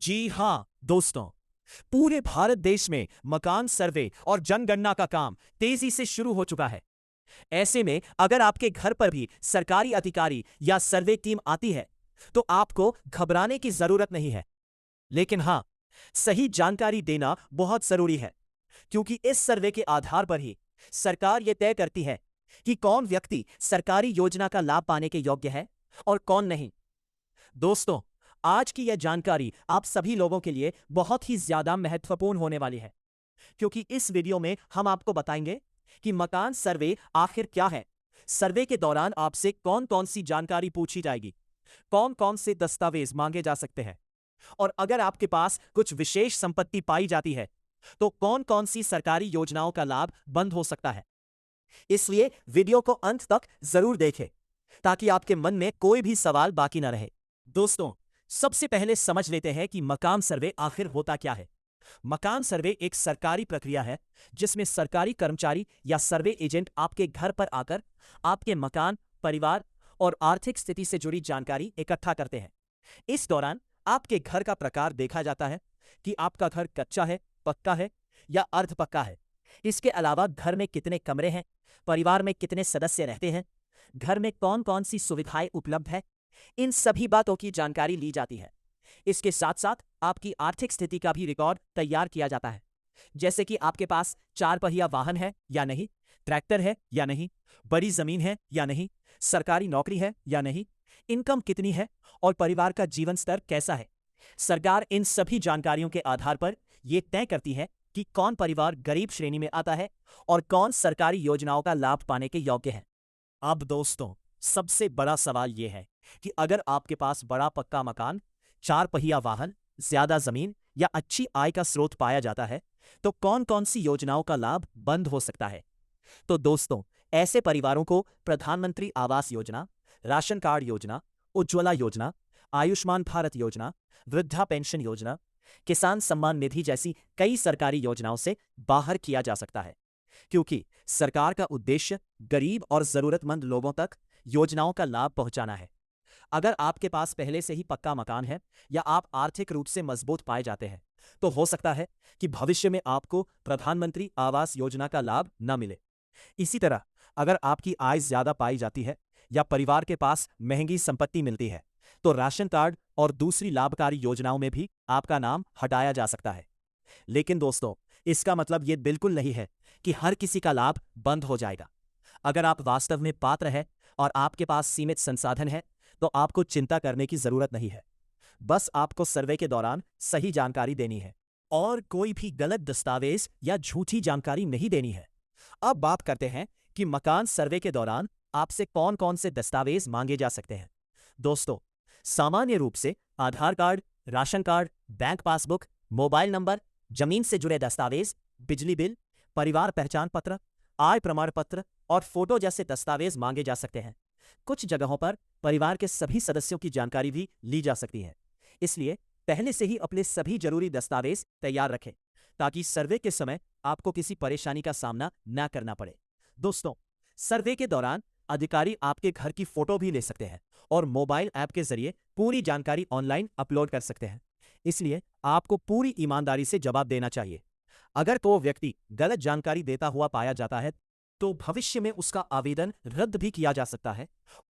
जी हां दोस्तों, पूरे भारत देश में मकान सर्वे और जनगणना का काम तेजी से शुरू हो चुका है। ऐसे में अगर आपके घर पर भी सरकारी अधिकारी या सर्वे टीम आती है, तो आपको घबराने की जरूरत नहीं है। लेकिन हां, सही जानकारी देना बहुत जरूरी है, क्योंकि इस सर्वे के आधार पर ही सरकार यह तय करती है कि कौन व्यक्ति सरकारी योजना का लाभ पाने के योग्य है और कौन नहीं। दोस्तों, आज की यह जानकारी आप सभी लोगों के लिए बहुत ही ज्यादा महत्वपूर्ण होने वाली है, क्योंकि इस वीडियो में हम आपको बताएंगे कि मकान सर्वे आखिर क्या है, सर्वे के दौरान आपसे कौन कौन सी जानकारी पूछी जाएगी, कौन कौन से दस्तावेज मांगे जा सकते हैं, और अगर आपके पास कुछ विशेष संपत्ति पाई जाती है, तो कौन कौन सी सरकारी योजनाओं का लाभ बंद हो सकता है। इसलिए वीडियो को अंत तक जरूर देखें, ताकि आपके मन में कोई भी सवाल बाकी न रहे। दोस्तों, सबसे पहले समझ लेते हैं कि मकान सर्वे आखिर होता क्या है। मकान सर्वे एक सरकारी प्रक्रिया है जिसमें सरकारी कर्मचारी या सर्वे एजेंट आपके घर पर आकर आपके मकान, परिवार और आर्थिक स्थिति से जुड़ी जानकारी इकट्ठा करते हैं। इस दौरान आपके घर का प्रकार देखा जाता है कि आपका घर कच्चा है, पक्का है या अर्ध पक्का है। इसके अलावा घर में कितने कमरे हैं, परिवार में कितने सदस्य रहते हैं, घर में कौन कौन सी सुविधाएं उपलब्ध है, इन सभी बातों की जानकारी ली जाती है। इसके साथ साथ आपकी आर्थिक स्थिति का भी रिकॉर्ड तैयार किया जाता है, जैसे कि आपके पास 4 पहिया वाहन है या नहीं, ट्रैक्टर है या नहीं, बड़ी जमीन है या नहीं, सरकारी नौकरी है या नहीं, इनकम कितनी है और परिवार का जीवन स्तर कैसा है। सरकार इन सभी जानकारियों के आधार पर यह तय करती है कि कौन परिवार गरीब श्रेणी में आता है और कौन सरकारी योजनाओं का लाभ पाने के योग्य है। अब दोस्तों, सबसे बड़ा सवाल यह है कि अगर आपके पास बड़ा पक्का मकान, 4 पहिया वाहन, ज्यादा जमीन या अच्छी आय का स्रोत पाया जाता है, तो कौन कौन सी योजनाओं का लाभ बंद हो सकता है। तो दोस्तों, ऐसे परिवारों को प्रधानमंत्री आवास योजना, राशन कार्ड योजना, उज्ज्वला योजना, आयुष्मान भारत योजना, वृद्धा पेंशन योजना, किसान सम्मान निधि जैसी कई सरकारी योजनाओं से बाहर किया जा सकता है, क्योंकि सरकार का उद्देश्य गरीब और जरूरतमंद लोगों तक योजनाओं का लाभ पहुंचाना है। अगर आपके पास पहले से ही पक्का मकान है या आप आर्थिक रूप से मजबूत पाए जाते हैं, तो हो सकता है कि भविष्य में आपको प्रधानमंत्री आवास योजना का लाभ न मिले। इसी तरह अगर आपकी आय ज्यादा पाई जाती है या परिवार के पास महंगी संपत्ति मिलती है, तो राशन कार्ड और दूसरी लाभकारी योजनाओं में भी आपका नाम हटाया जा सकता है। लेकिन दोस्तों, इसका मतलब यह बिल्कुल नहीं है कि हर किसी का लाभ बंद हो जाएगा। अगर आप वास्तव में पात्र हैं और आपके पास सीमित संसाधन है, तो आपको चिंता करने की जरूरत नहीं है। बस आपको सर्वे के दौरान सही जानकारी देनी है और कोई भी गलत दस्तावेज या झूठी जानकारी नहीं देनी है। अब बात करते हैं कि मकान सर्वे के दौरान आपसे कौन कौन से दस्तावेज मांगे जा सकते हैं। दोस्तों, सामान्य रूप से Aadhaar card, ration card, bank passbook, mobile number, जमीन से जुड़े दस्तावेज, बिजली बिल, परिवार पहचान पत्र, आय प्रमाण पत्र और फोटो जैसे दस्तावेज मांगे जा सकते हैं। कुछ जगहों पर परिवार के सभी सदस्यों की जानकारी भी ली जा सकती है। इसलिए पहले से ही अपने सभी जरूरी दस्तावेज तैयार रखें, ताकि सर्वे के समय आपको किसी परेशानी का सामना न करना पड़े। दोस्तों, सर्वे के दौरान अधिकारी आपके घर की फोटो भी ले सकते हैं और मोबाइल ऐप के जरिए पूरी जानकारी ऑनलाइन अपलोड कर सकते हैं। इसलिए आपको पूरी ईमानदारी से जवाब देना चाहिए। अगर तो व्यक्ति गलत जानकारी देता हुआ पाया जाता है, तो भविष्य में उसका आवेदन रद्द भी किया जा सकता है